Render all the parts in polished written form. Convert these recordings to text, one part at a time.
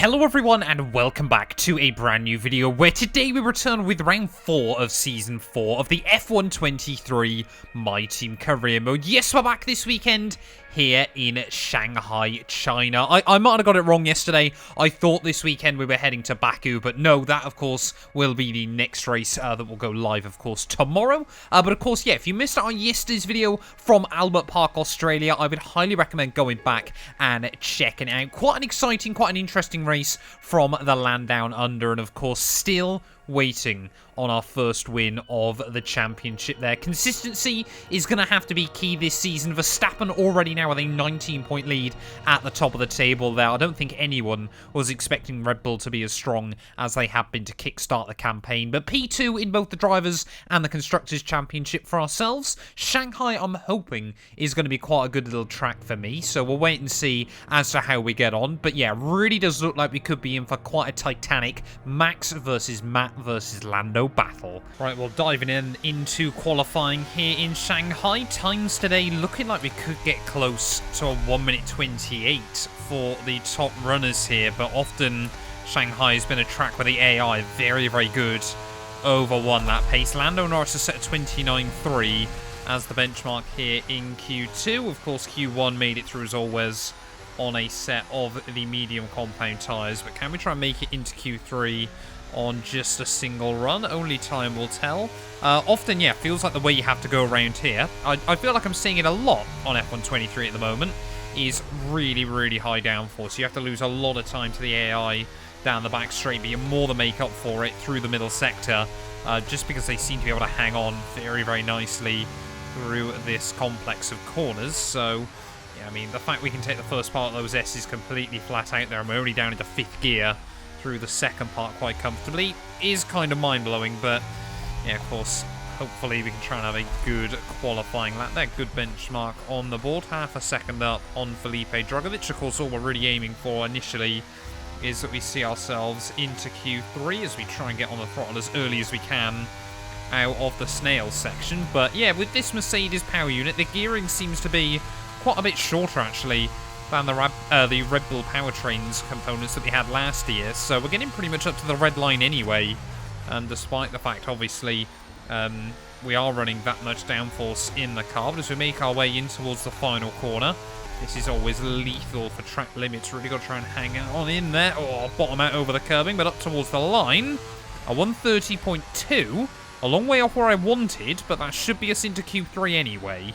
Hello everyone and welcome back to a brand new video where today we return with round 4 of season 4 of the F123 My Team career mode. Yes, we're back this weekend here in Shanghai, China. I might have got it wrong yesterday. I thought this weekend we were heading to Baku, but no, that of course will be the next race that will go live, of course, tomorrow. But of course, yeah, if you missed out on yesterday's video from Albert Park, Australia, I would highly recommend going back and checking it out. Quite an exciting, quite an interesting race from the land down under, and of course, still waiting on our first win of the championship there. Consistency is going to have to be key this season. Verstappen already now with a 19-point lead at the top of the table there. I don't think anyone was expecting Red Bull to be as strong as they have been to kickstart the campaign. But P2 in both the Drivers' and the Constructors' Championship for ourselves. Shanghai, I'm hoping, is going to be quite a good little track for me. So we'll wait and see as to how we get on. But yeah, really does look like we could be in for quite a titanic Max versus Matt versus Lando battle. Right, well, diving into qualifying here in Shanghai. Times today looking like we could get close to a 1 minute 28 for the top runners here, but often Shanghai has been a track where the AI very, very good over one that pace. Lando Norris has set a 29.3 as the benchmark here in Q2. Of course, Q1 made it through as always on a set of the medium compound tyres, but can we try and make it into Q3 on just a single run? Only time will tell. Often, yeah, feels like the way you have to go around here, I feel like I'm seeing it a lot on F123 at the moment, is really, really high downforce. You have to lose a lot of time to the AI down the back straight, but you more than make up for it through the middle sector, just because they seem to be able to hang on very, very nicely through this complex of corners. So yeah, I mean, the fact we can take the first part of those S's completely flat out there, and we're only down into 5th gear through the second part quite comfortably, is kind of mind-blowing. But yeah, of course, hopefully we can try and have a good qualifying lap there. Good benchmark on the board, half a second up on Felipe Drugovich. Of course, all we're really aiming for initially is that we see ourselves into Q3 as we try and get on the throttle as early as we can out of the snail section. But yeah, with this Mercedes power unit, the gearing seems to be quite a bit shorter actually than the Red Bull powertrains components that we had last year. So we're getting pretty much up to the red line anyway. And despite the fact, obviously, we are running that much downforce in the car. But as we make our way in towards the final corner, this is always lethal for track limits. Really got to try and hang on in there. Oh, bottom out over the curbing, but up towards the line. A 130.2. A long way off where I wanted, but that should be us into Q3 anyway.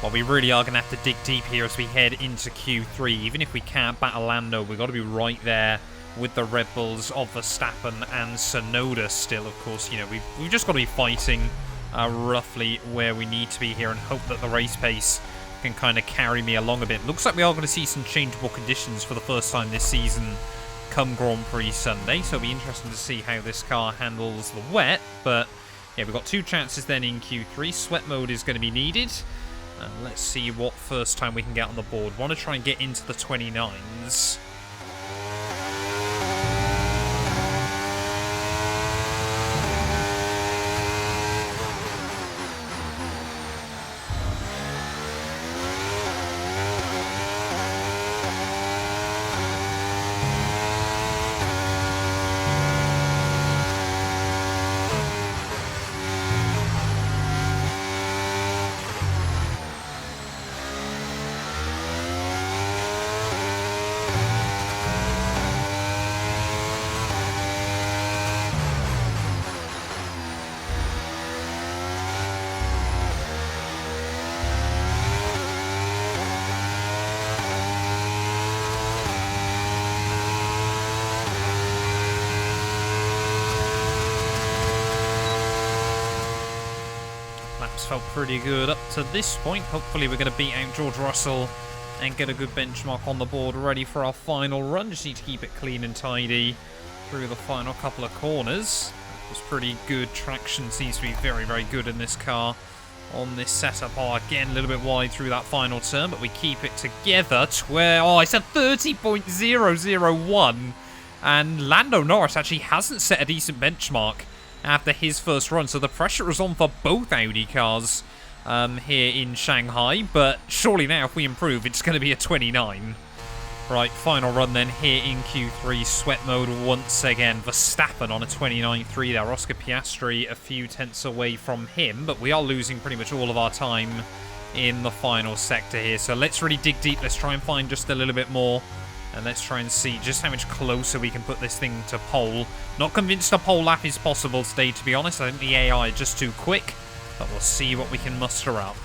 Well, we really are going to have to dig deep here as we head into Q3. Even if we can't battle Lando, we've got to be right there with the Red Bulls of Verstappen and Tsunoda still. Of course, you know, we've just got to be fighting roughly where we need to be here and hope that the race pace can kind of carry me along a bit. Looks like we are going to see some changeable conditions for the first time this season come Grand Prix Sunday, so it'll be interesting to see how this car handles the wet. But yeah, we've got 2 chances then in Q3. Sweat mode is going to be needed. And let's see what first time we can get on the board. Want to try and get into the 29s. Felt pretty good up to this point. Hopefully we're going to beat out George Russell and get a good benchmark on the board ready for our final run. Just need to keep it clean and tidy through the final couple of corners. It was pretty good. Traction seems to be very, very good in this car on this setup. Oh, again, a little bit wide through that final turn, but we keep it together. Oh, it's a 30.001. And Lando Norris actually hasn't set a decent benchmark after his first run, so the pressure is on for both Audi cars here in Shanghai, but surely now if we improve it's going to be a 29. Right, final run then here in Q3, sweat mode once again. Verstappen on a 29.3 there. Oscar Piastri a few tenths away from him, but we are losing pretty much all of our time in the final sector here. So let's really dig deep. Let's try and find just a little bit more. And let's try and see just how much closer we can put this thing to pole. Not convinced a pole lap is possible today, to be honest. I think the AI is just too quick. But we'll see what we can muster up.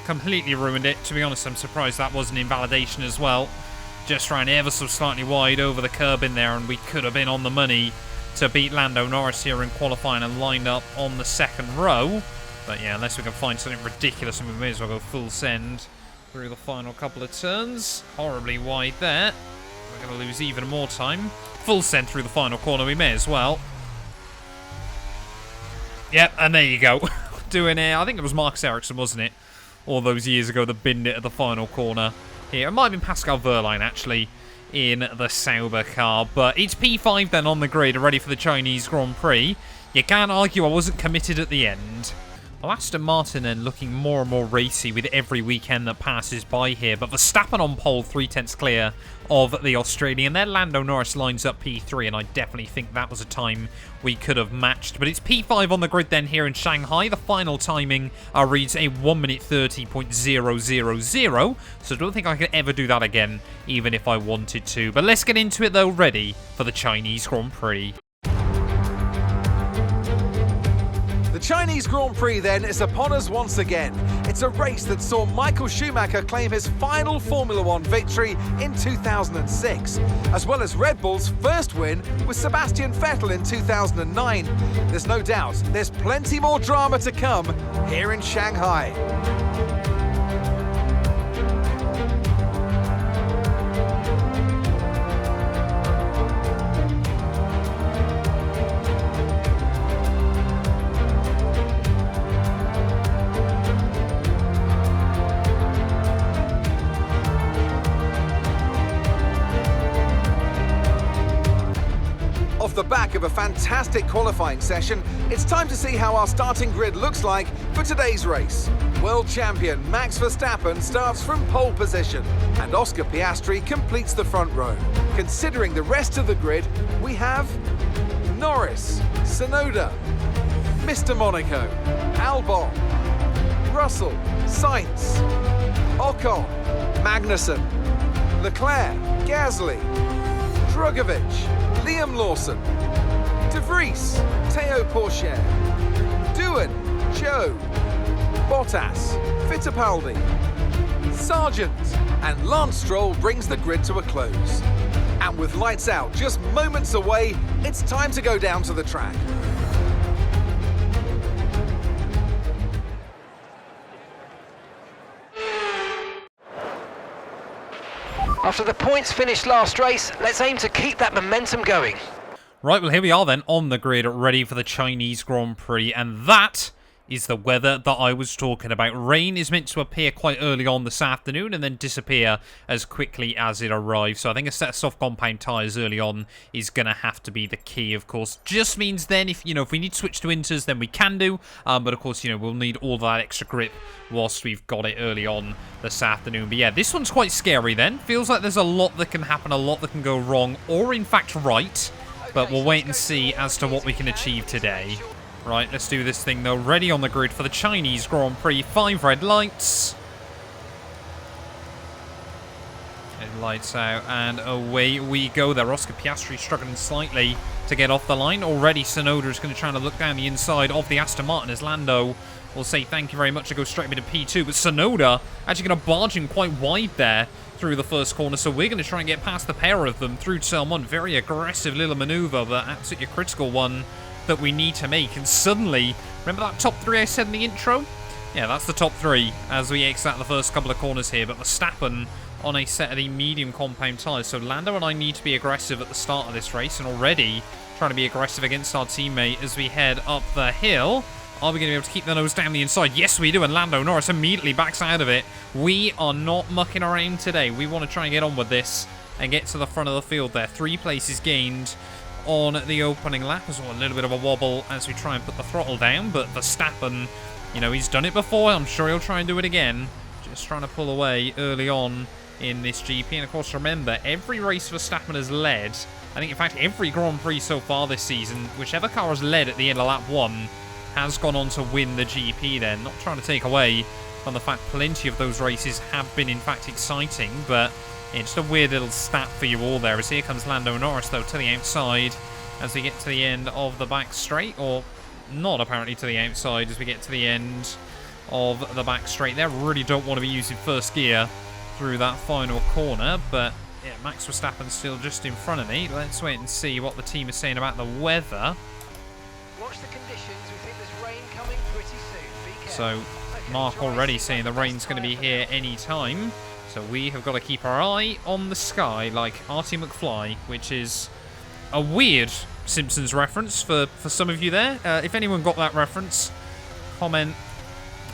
Completely ruined it. To be honest, I'm surprised that wasn't invalidation as well. Just ran ever so slightly wide over the curb in there, and we could have been on the money to beat Lando Norris here in qualifying and lined up on the second row. But yeah, unless we can find something ridiculous, and we may as well go full send through the final couple of turns. Horribly wide there. We're going to lose even more time. Full send through the final corner, we may as well. Yep, and there you go. Doing it, I think it was Marcus Ericsson, wasn't it? All those years ago that binned it at the final corner here. It might have been Pascal Wehrlein, actually, in the Sauber car. But it's P5 then on the grid, ready for the Chinese Grand Prix. You can't argue I wasn't committed at the end. Well, Aston Martin then looking more and more racy with every weekend that passes by here. But Verstappen on pole, 3 tenths clear of the Australian. Then Lando Norris lines up P3, and I definitely think that was a time we could have matched. But it's P5 on the grid then here in Shanghai. The final timing reads a 1:30.000. So I don't think I could ever do that again, even if I wanted to. But let's get into it though, ready for the Chinese Grand Prix. The Chinese Grand Prix then is upon us once again. It's a race that saw Michael Schumacher claim his final Formula One victory in 2006, as well as Red Bull's first win with Sebastian Vettel in 2009. There's no doubt there's plenty more drama to come here in Shanghai. Off the back of a fantastic qualifying session, it's time to see how our starting grid looks like for today's race. World champion Max Verstappen starts from pole position, and Oscar Piastri completes the front row. Considering the rest of the grid, we have Norris, Tsunoda, Mr. Monaco, Albon, Russell, Sainz, Ocon, Magnussen, Leclerc, Gasly, Drugovich, Liam Lawson, De Vries, Théo Pourchaire, Doohan, Zhou, Bottas, Fittipaldi, Sargent, and Lance Stroll brings the grid to a close. And with lights out just moments away, it's time to go down to the track. After the points finished last race, let's aim to keep that momentum going. Right, well, here we are then on the grid, ready for the Chinese Grand Prix, and that is the weather that I was talking about. Rain is meant to appear quite early on this afternoon and then disappear as quickly as it arrives. So I think a set of soft compound tyres early on is going to have to be the key, of course. Just means then, if we need to switch to inters, then we can do. But of course, we'll need all that extra grip whilst we've got it early on this afternoon. But yeah, this one's quite scary then. Feels like there's a lot that can happen, a lot that can go wrong, or in fact right. But we'll wait and see as to what we can achieve today. Right, let's do this thing though. Ready on the grid for the Chinese Grand Prix. 5 red lights. And Lights out, and away we go there. Oscar Piastri struggling slightly to get off the line. Already Tsunoda is going to try to look down the inside of the Aston Martin as Lando will say thank you very much to go straight into P2. But Tsunoda actually going to barge in quite wide there through the first corner. So we're going to try and get past the pair of them through turn 1. Very aggressive little maneuver, but absolutely a critical one that we need to make. And suddenly, remember that top 3 I said in the intro? Yeah, that's the top 3 as we exit the first couple of corners here. But Verstappen on a set of the medium compound tyres. So Lando and I need to be aggressive at the start of this race, and already trying to be aggressive against our teammate as we head up the hill. Are we going to be able to keep the nose down the inside? Yes, we do, and Lando Norris immediately backs out of it. We are not mucking around today. We want to try and get on with this and get to the front of the field there. 3 places gained on the opening lap as well. A little bit of a wobble as we try and put the throttle down, but Verstappen, you know, he's done it before. I'm sure he'll try and do it again. Just trying to pull away early on in this GP. And of course, remember, every race Verstappen has led, I think in fact every Grand Prix so far this season, whichever car has led at the end of lap 1 has gone on to win the GP then. Not trying to take away from the fact plenty of those races have been in fact exciting, but yeah, just a weird little stat for you all there. As here comes Lando Norris though to the outside as we get to the end of the back straight, or not apparently to the outside as we get to the end of the back straight there. Really don't want to be using first gear through that final corner, but yeah, Max Verstappen still just in front of me. Let's wait and see what the team is saying about the weather. Watch the conditions. We think there's rain coming pretty soon. Be careful. So Mark already saying the rain's going to be here any time. So we have got to keep our eye on the sky like Artie McFly, which is a weird Simpsons reference for some of you there. If anyone got that reference, comment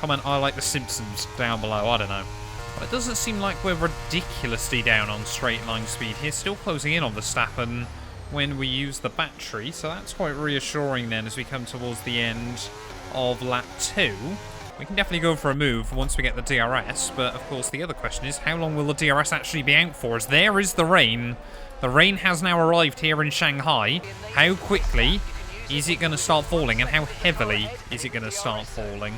I like the Simpsons down below. I don't know. But it doesn't seem like we're ridiculously down on straight line speed here. Still closing in on Verstappen when we use the battery. So that's quite reassuring then as we come towards the end of lap 2. We can definitely go for a move once we get the DRS. But of course the other question is, how long will the DRS actually be out for? As there is the rain. The rain has now arrived here in Shanghai. How quickly is it going to start falling? And how heavily is it going to start falling?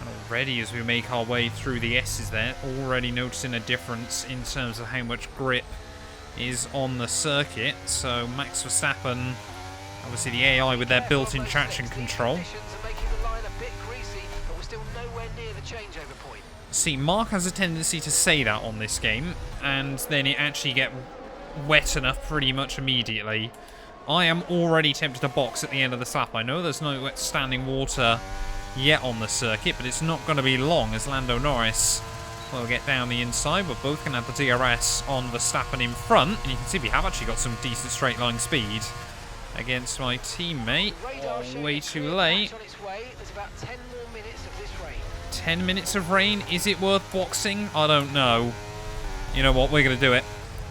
And already as we make our way through the S's there, already noticing a difference in terms of how much grip is on the circuit. So Max Verstappen, obviously the AI with their built-in traction control. See, Mark has a tendency to say that on this game, and then it actually get wet enough pretty much immediately. I am already tempted to box at the end of the lap. I know there's no wet standing water yet on the circuit, but it's not going to be long as Lando Norris will get down the inside. We're both going to have the DRS on Verstappen in front, and you can see we have actually got some decent straight line speed against my teammate. Oh, way too late. 10 minutes of rain. Is it worth boxing? I don't know. You know what? We're going to do it.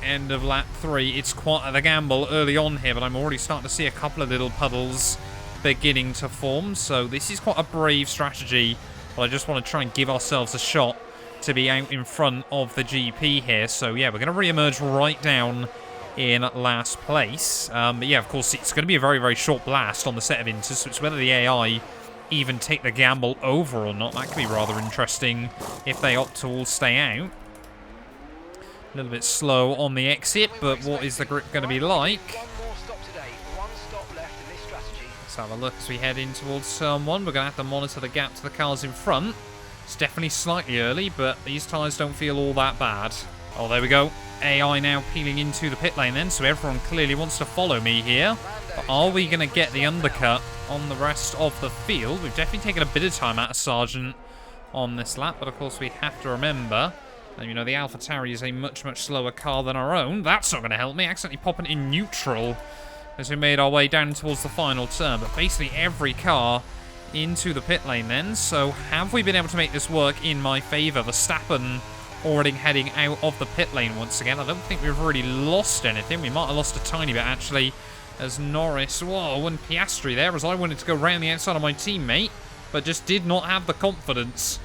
End of lap 3. It's quite the gamble early on here, but I'm already starting to see a couple of little puddles beginning to form. So this is quite a brave strategy, but I just want to try and give ourselves a shot to be out in front of the GP here. So yeah, we're going to re-emerge right down in last place. But yeah, of course, it's going to be a very, very short blast on the set of inters, so it's whether the AI even take the gamble over or not. That could be rather interesting if they opt to all stay out. A little bit slow on the exit, but what is the grip going to be like? Let's have a look as we head in towards turn 1. We're going to have to monitor the gap to the cars in front. It's definitely slightly early, but these tyres don't feel all that bad. Oh, there we go. AI now peeling into the pit lane then, so everyone clearly wants to follow me here. But are we going to get the undercut on the rest of the field? We've definitely taken a bit of time out of Sargent on this lap, but of course we have to remember, and you know, the AlphaTauri is a much, much slower car than our own. That's not going to help me. Accidentally popping in neutral as we made our way down towards the final turn. But basically every car into the pit lane then. So have we been able to make this work in my favour? Verstappen already heading out of the pit lane once again. I don't think we've really lost anything. We might have lost a tiny bit actually, as Norris, whoa, and Piastri there, as I wanted to go round the outside of my teammate, but just did not have the confidence.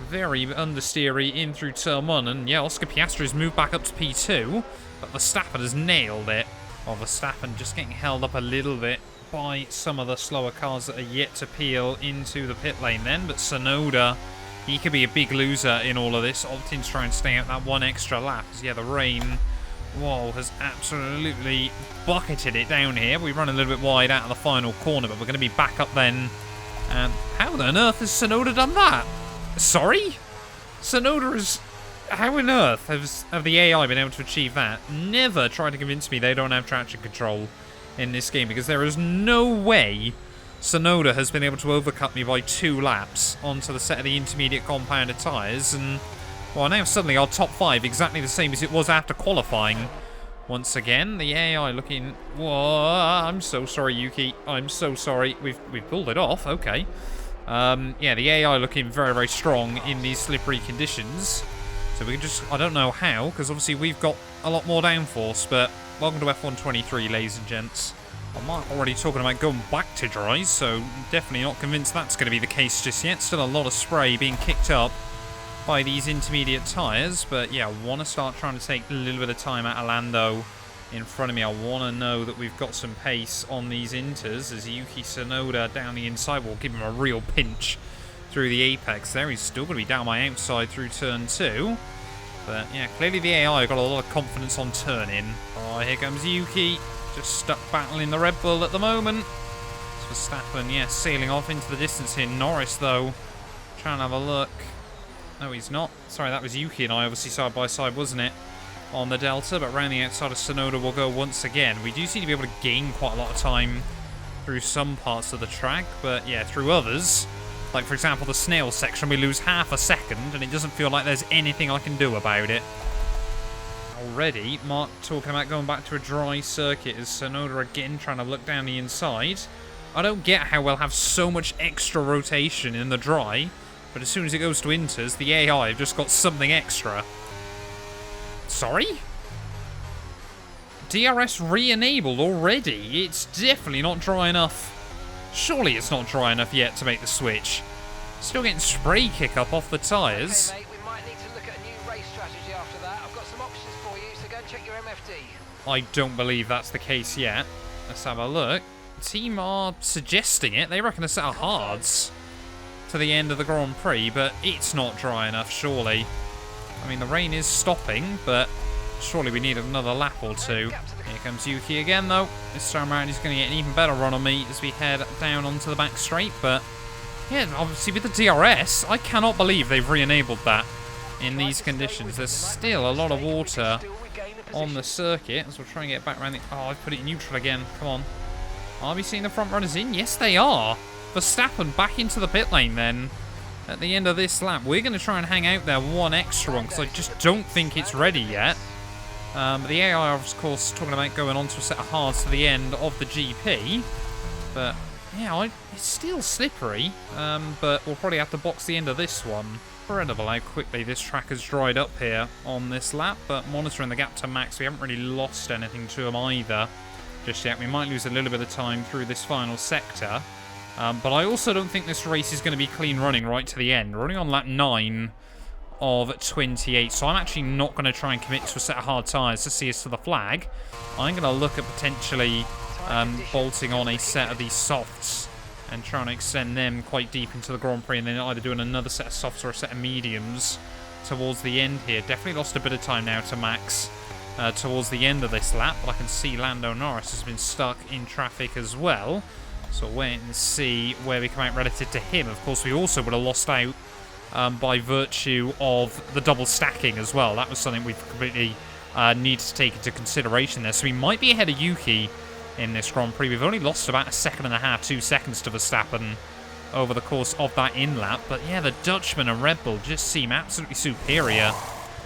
Very understeery in through turn 1, and yeah, Oscar Piastri has moved back up to P2, but Verstappen has nailed it. Well, Verstappen just getting held up a little bit by some of the slower cars that are yet to peel into the pit lane then, but Tsunoda, he could be a big loser in all of this, opting to try and stay out that one extra lap, as yeah, the rain Whoa, has absolutely bucketed it down here. We run a little bit wide out of the final corner, but we're going to be back up then. And how on earth has Sonoda done that? Sorry? Sonoda has... How on earth have the AI been able to achieve that? Never try to convince me they don't have traction control in this game, because there is no way Sonoda has been able to overcut me by 2 laps onto the set of the intermediate compounded tyres, and well, now suddenly our top 5 exactly the same as it was after qualifying. Once again, the AI looking... Whoa, I'm so sorry, Yuki. I'm so sorry. We've pulled it off. Okay. Yeah, the AI looking very, very strong in these slippery conditions. So we can just... I don't know how, because obviously we've got a lot more downforce, but welcome to F123, ladies and gents. I'm already talking about going back to dry, so definitely not convinced that's going to be the case just yet. Still a lot of spray being kicked up by these intermediate tyres, but yeah, I want to start trying to take a little bit of time out of Lando in front of me. I want to know that we've got some pace on these inters, as Yuki Tsunoda down the inside will give him a real pinch through the apex there. He's still going to be down my outside through turn 2, but yeah, clearly the AI got a lot of confidence on turn-in. Oh, here comes Yuki, just stuck battling the Red Bull at the moment. It's Verstappen, yeah, sailing off into the distance here. Norris, though, trying to have a look. No, he's not. Sorry, that was Yuki and I, obviously side by side, wasn't it? On the Delta, but round the outside of Tsunoda we'll go once again. We do seem to be able to gain quite a lot of time through some parts of the track, but yeah, through others, like for example the snail section, we lose half a second, and it doesn't feel like there's anything I can do about it. Already, Mark talking about going back to a dry circuit as Tsunoda again trying to look down the inside. I don't get how we'll have so much extra rotation in the dry, but as soon as it goes to inters, the AI have just got something extra. Sorry? DRS re-enabled already? It's definitely not dry enough. Surely it's not dry enough yet to make the switch. Still getting spray kick up off the tyres. Okay, mate, we might need to look at a new race strategy after that. I've got some options for you, so go and check your MFD. I don't believe that's the case yet. Let's have a look. The team are suggesting it. They reckon a set of hards to the end of the Grand Prix, but it's not dry enough, surely. I mean, the rain is stopping, but surely we need another lap or 2. Here comes Yuki again, though. This time around he's going to get an even better run on me as we head down onto the back straight, but yeah, obviously with the DRS, I cannot believe they've re-enabled that in these conditions. There's still a lot of water on the circuit, as we'll try and get back around the... Oh, I've put it in neutral again. Come on. Are we seeing the front runners in? Yes, they are. Verstappen back into the pit lane then at the end of this lap. We're going to try and hang out there one extra one because I just don't think it's ready yet. The AI, of course, talking about going on to a set of hards to the end of the GP. But, yeah, it's still slippery. But we'll probably have to box the end of this one. Incredible how quickly this track has dried up here on this lap. But monitoring the gap to Max, we haven't really lost anything to him either just yet. We might lose a little bit of time through this final sector. But I also don't think this race is going to be clean running right to the end. We're only on lap 9 of 28, so I'm actually not going to try and commit to a set of hard tyres to see us to the flag. I'm going to look at potentially bolting on a set of these softs and trying to extend them quite deep into the Grand Prix, and then either doing another set of softs or a set of mediums towards the end here. Definitely lost a bit of time now to Max towards the end of this lap, but I can see Lando Norris has been stuck in traffic as well. So we'll wait and see where we come out relative to him. Of course, we also would have lost out by virtue of the double stacking as well. That was something we completely need to take into consideration there. So we might be ahead of Yuki in this Grand Prix. We've only lost about 1.5 seconds, 2 seconds to Verstappen over the course of that in-lap. But yeah, the Dutchman and Red Bull just seem absolutely superior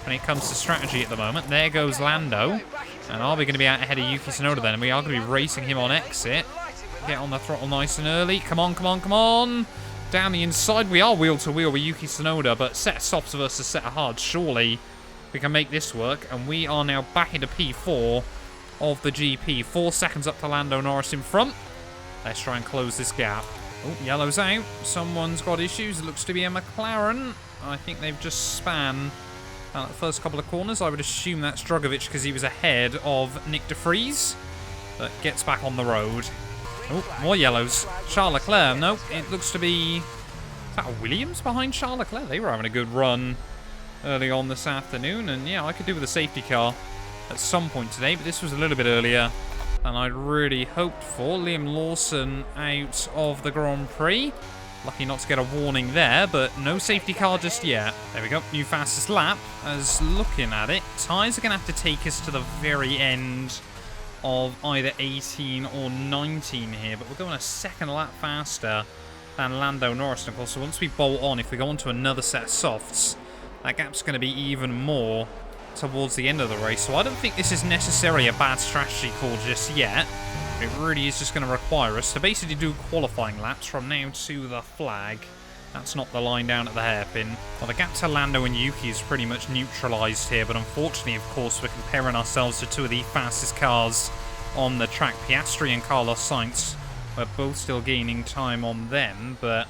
when it comes to strategy at the moment. There goes Lando. And are we going to be out ahead of Yuki Tsunoda then? And we are going to be racing him on exit. Get on the throttle nice and early. Come on, come on, come on. Down the inside. We are wheel to wheel with Yuki Tsunoda, but set of softs versus set of hards. Surely we can make this work. And we are now back into P4 of the GP. 4 seconds up to Lando Norris in front. Let's try and close this gap. Oh, yellow's out. Someone's got issues. It looks to be a McLaren. I think they've just span the first couple of corners. I would assume that's Drogovic because he was ahead of Nick de Vries, but gets back on the road. Oh, more yellows. Charles Leclerc. No, it looks to be... Is that a Williams behind Charles Leclerc? They were having a good run early on this afternoon. And yeah, I could do with a safety car at some point today, but this was a little bit earlier than I'd really hoped for. Liam Lawson out of the Grand Prix. Lucky not to get a warning there, but no safety car just yet. There we go, new fastest lap. As looking at it, tyres are going to have to take us to the very end of either 18 or 19 here, but we're going a second lap faster than Lando Norris. And of course, so once we bolt on, if we go on to another set of softs, that gap's going to be even more towards the end of the race. So I don't think this is necessarily a bad strategy call just yet. It really is just going to require us to basically do qualifying laps from now to the flag. That's not the line down at the hairpin. Well, the gap to Lando and Yuki is pretty much neutralised here, but unfortunately, of course, we're comparing ourselves to two of the fastest cars on the track. Piastri and Carlos Sainz, we're both still gaining time on them, but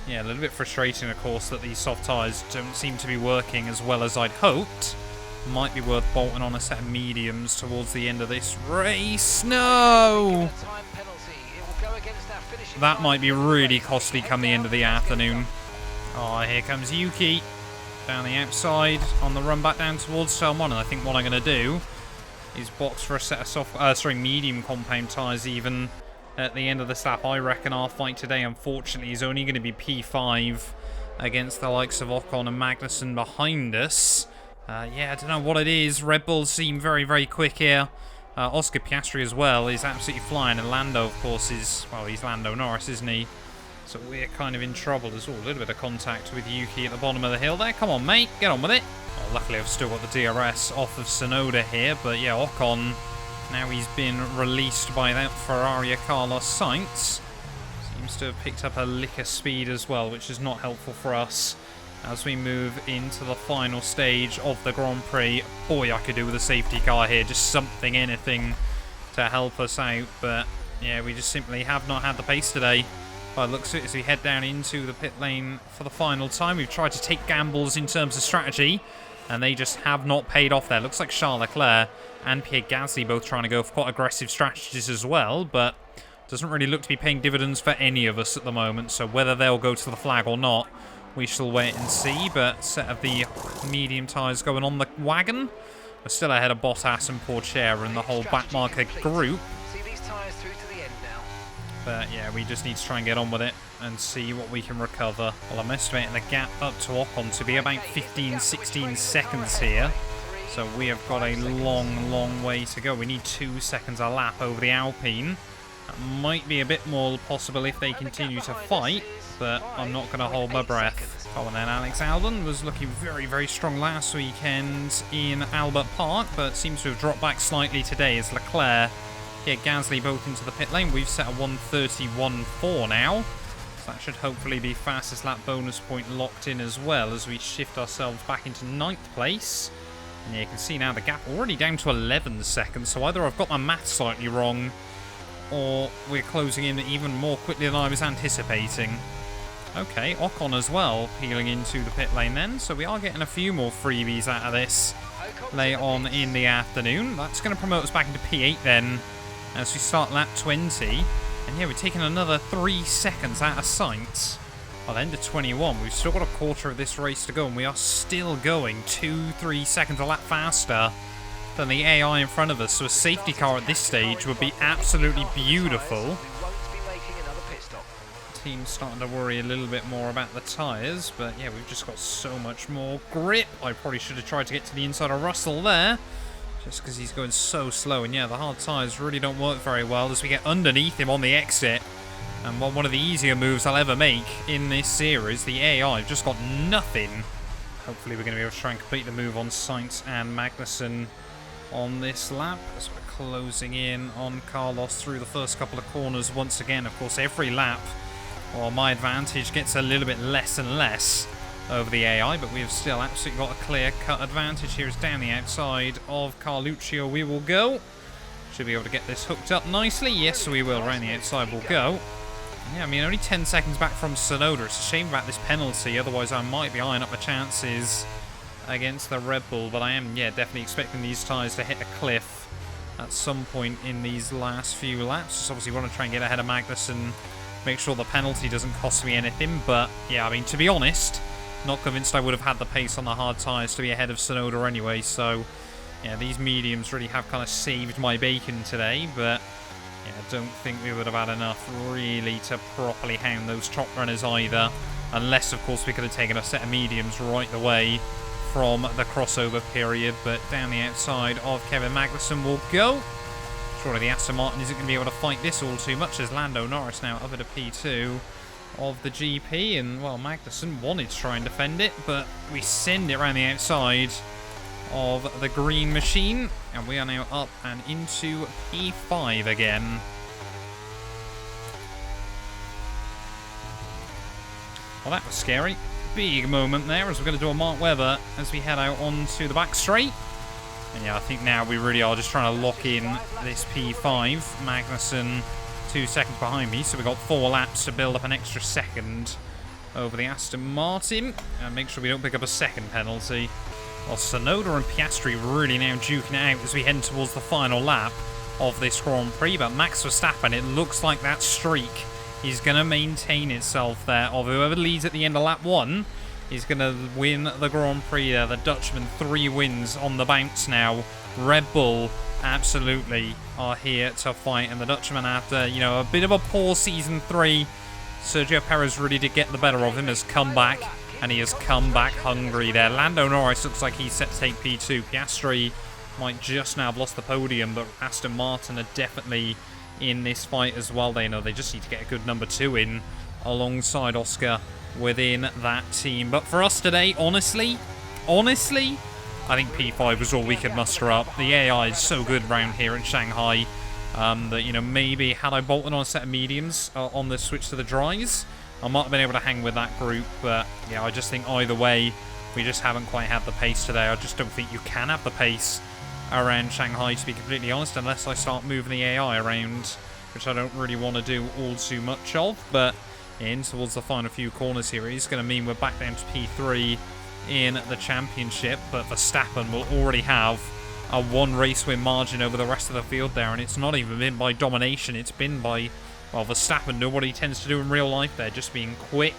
yeah, a little bit frustrating, of course, that these soft tyres don't seem to be working as well as I'd hoped. Might be worth bolting on a set of mediums towards the end of this race. No! That might be really costly come the end of the afternoon. Oh, here comes Yuki down the outside on the run back down towards turn 1. And I think what I'm going to do is box for a set of medium compound tyres even at the end of this lap. I reckon our fight today, unfortunately, is only going to be P5 against the likes of Ocon and Magnussen behind us. Yeah, I don't know what it is. Red Bulls seem very, very quick here. Oscar Piastri as well is absolutely flying. And Lando, of course, is... well, he's Lando Norris, isn't he? So we're kind of in trouble. There's a little bit of contact with Yuki at the bottom of the hill there. Come on, mate. Get on with it. Well, luckily, I've still got the DRS off of Tsunoda here. But yeah, Ocon, now he's been released by that Ferrari Carlos Sainz. Seems to have picked up a lick of speed as well, which is not helpful for us as we move into the final stage of the Grand Prix. Boy, I could do with a safety car here, just something, anything to help us out. But yeah, we just simply have not had the pace today. By the looks of it, as we head down into the pit lane for the final time, we've tried to take gambles in terms of strategy, and they just have not paid off there. Looks like Charles Leclerc and Pierre Gasly both trying to go for quite aggressive strategies as well, but doesn't really look to be paying dividends for any of us at the moment. So whether they'll go to the flag or not, we shall wait and see. But set of the medium tyres going on the wagon. We're still ahead of Bottas and Pourchaire and the whole backmarker group. But yeah, we just need to try and get on with it and see what we can recover. Well, I'm estimating the gap up to Ocon to be about 15-16 seconds here. So we have got a long, long way to go. We need 2 seconds a lap over the Alpine. That might be a bit more possible if they continue to fight, but I'm not going to hold my breath. Oh, and then Alex Albon was looking very, very strong last weekend in Albert Park, but seems to have dropped back slightly today as Leclerc get Gasly both into the pit lane. We've set a 1:31.4 now, so that should hopefully be fastest lap bonus point locked in as well as we shift ourselves back into 9th place. And yeah, you can see now the gap already down to 11 seconds, so either I've got my maths slightly wrong or we're closing in even more quickly than I was anticipating. Okay, Ocon as well peeling into the pit lane then, so we are getting a few more freebies out of this late on in the afternoon. That's going to promote us back into P8 then as we start lap 20. And yeah, we're taking another 3 seconds out of Sainz. By the end of 21, we've still got a quarter of this race to go, and we are still going 2-3 seconds a lap faster than the AI in front of us. So a safety car at this stage would be absolutely beautiful. The team's starting to worry a little bit more about the tyres, but yeah, we've just got so much more grip. I probably should have tried to get to the inside of Russell there, just because he's going so slow. And yeah, the hard tyres really don't work very well as we get underneath him on the exit. And one of the easier moves I'll ever make in this series, the AI, I've just got nothing. Hopefully we're going to be able to try and complete the move on Sainz and Magnussen on this lap as we're closing in on Carlos through the first couple of corners once again. Of course, every lap, well, my advantage gets a little bit less and less over the AI, but we've still absolutely got a clear-cut advantage here. Is down the outside of Carluccio we will go. Should be able to get this hooked up nicely. Yes, we will. Around the outside we'll go. Yeah, I mean, only 10 seconds back from Tsunoda. It's a shame about this penalty, otherwise I might be eyeing up my chances against the Red Bull, but I am, yeah, definitely expecting these tyres to hit a cliff at some point in these last few laps. Just obviously want to try and get ahead of Magnussen, make sure the penalty doesn't cost me anything, but yeah, I mean, to be honest, not convinced I would have had the pace on the hard tyres to be ahead of Tsunoda anyway, so Yeah, these mediums really have kind of saved my bacon today, but yeah, I don't think we would have had enough really to properly hound those top runners either. Unless, of course, we could have taken a set of mediums right away from the crossover period. But down the outside of Kevin Magnussen will go. Surely the Aston Martin isn't going to be able to fight this all too much, as Lando Norris now up at a P2 of the GP. And, well, Magnussen wanted to try and defend it, but we send it around the outside of the green machine, and we are now up and into P5 again. Well, that was scary. Big moment there as we're going to do a Mark Webber as we head out onto the back straight. And yeah, I think now we really are just trying to lock in this P5. Magnussen 2 seconds behind me, so we've got 4 laps to build up an extra second over the Aston Martin and make sure we don't pick up a second penalty. Well, Tsunoda and Piastri really now duking it out as we head towards the final lap of this Grand Prix. But Max Verstappen, it looks like that streak is going to maintain itself there. Of whoever leads at the end of lap 1 is going to win the Grand Prix there. The Dutchman, 3 wins on the bounce now. Red Bull absolutely are here to fight. And the Dutchman, after, you know, a bit of a poor season 3, Sergio Perez really did get the better of him, has come back. And he has come back hungry there. Lando Norris looks like he's set to take P2. Piastri might just now have lost the podium, but Aston Martin are definitely in this fight as well. They know they just need to get a good number 2 in alongside Oscar within that team. But for us today, honestly, I think P5 was all we could muster up. The AI is so good around here in Shanghai that, you know, maybe had I bolted on a set of mediums on the switch to the dries, I might have been able to hang with that group. But yeah, I just think either way, we just haven't quite had the pace today. I just don't think you can have the pace around Shanghai, to be completely honest, unless I start moving the AI around, which I don't really want to do all too much of. But in towards the final few corners here, it's going to mean we're back down to P3 in the championship. But Verstappen will already have a 1 race win margin over the rest of the field there, and it's not even been by domination, it's been by, well, Verstappen doing what he tends to do in real life there, just being quick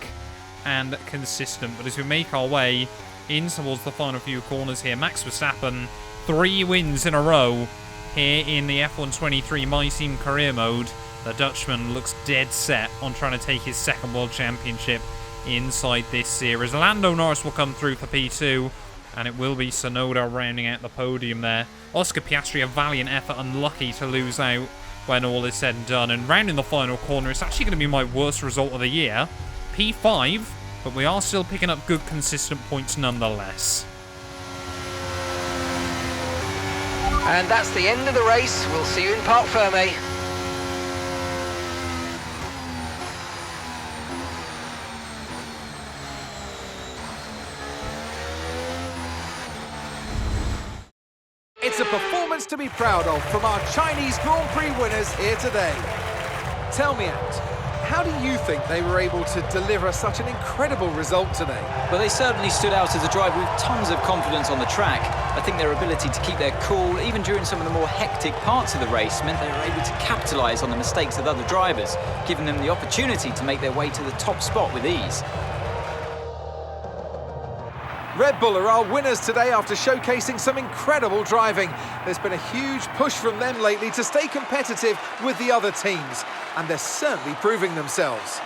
and consistent. But as we make our way in towards the final few corners here, Max Verstappen, 3 wins in a row here in the F123 My Team Career Mode. The Dutchman looks dead set on trying to take his 2nd World Championship inside this series. Lando Norris will come through for P2, and it will be Tsunoda rounding out the podium there. Oscar Piastri, a valiant effort, unlucky to lose out when all is said and done. And rounding the final corner, it's actually going to be my worst result of the year. P5, but we are still picking up good, consistent points nonetheless. And that's the end of the race. We'll see you in Parc Fermé. It's a performance to be proud of from our Chinese Grand Prix winners here today. Tell me, Ant, how do you think they were able to deliver such an incredible result today? Well, they certainly stood out as a driver with tons of confidence on the track. I think their ability to keep their cool, even during some of the more hectic parts of the race, meant they were able to capitalise on the mistakes of other drivers, giving them the opportunity to make their way to the top spot with ease. Red Bull are our winners today after showcasing some incredible driving. There's been a huge push from them lately to stay competitive with the other teams, and they're certainly proving themselves.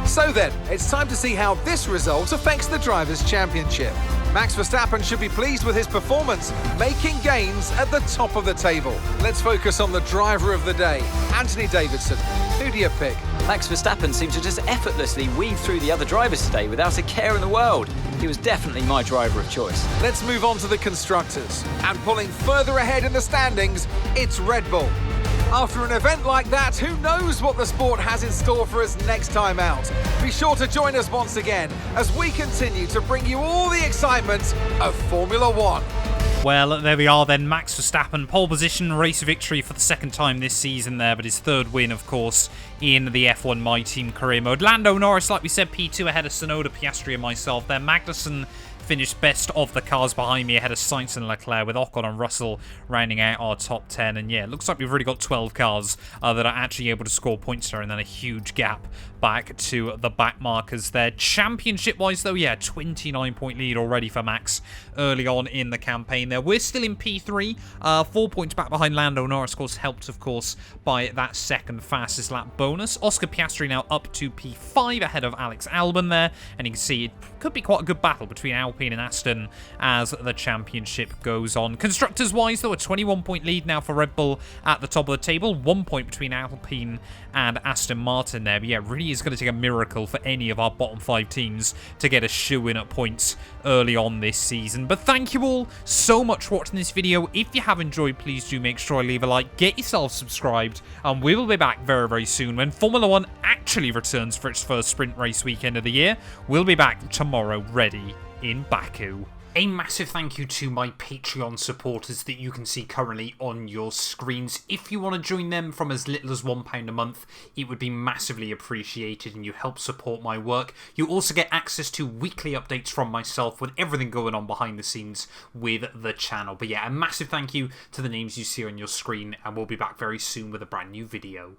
So then, it's time to see how this result affects the Drivers' Championship. Max Verstappen should be pleased with his performance, making gains at the top of the table. Let's focus on the driver of the day, Anthony Davidson. Who do you pick? Max Verstappen seemed to just effortlessly weave through the other drivers today without a care in the world. He was definitely my driver of choice. Let's move on to the constructors. And pulling further ahead in the standings, it's Red Bull. After an event like that, who knows what the sport has in store for us next time out? Be sure to join us once again as we continue to bring you all the excitement of Formula One. Well, there we are then. Max Verstappen, pole position, race victory for the second time this season there, but his third win, of course, in the F1 My Team career mode. Lando Norris, like we said, P2 ahead of Tsunoda, Piastri and myself there. Magnussen finished best of the cars behind me ahead of Sainz and Leclerc, with Ocon and Russell rounding out our top 10. And yeah, it looks like we've already got 12 cars that are actually able to score points there, and then a huge gap back to the back markers there. Championship-wise, though, yeah, 29-point lead already for Max early on in the campaign there. We're still in P3, 4 points back behind Lando Norris, of course, helped, of course, by that second fastest lap bonus. Oscar Piastri now up to P5 ahead of Alex Albon there, and you can see it could be quite a good battle between Alpine and Aston as the championship goes on. Constructors-wise, though, a 21-point lead now for Red Bull at the top of the table. 1 point between Alpine and Aston Martin there. But yeah, really is going to take a miracle for any of our bottom 5 teams to get a shoe-in at points early on this season. But thank you all so much for watching this video. If you have enjoyed, please do make sure to leave a like, get yourself subscribed, and we will be back very, very soon when Formula One actually returns for its first sprint race weekend of the year. We'll be back tomorrow, ready in Baku. A massive thank you to my Patreon supporters that you can see currently on your screens. If you want to join them from as little as £1 a month, it would be massively appreciated and you help support my work. You also get access to weekly updates from myself with everything going on behind the scenes with the channel. But yeah, a massive thank you to the names you see on your screen, and we'll be back very soon with a brand new video.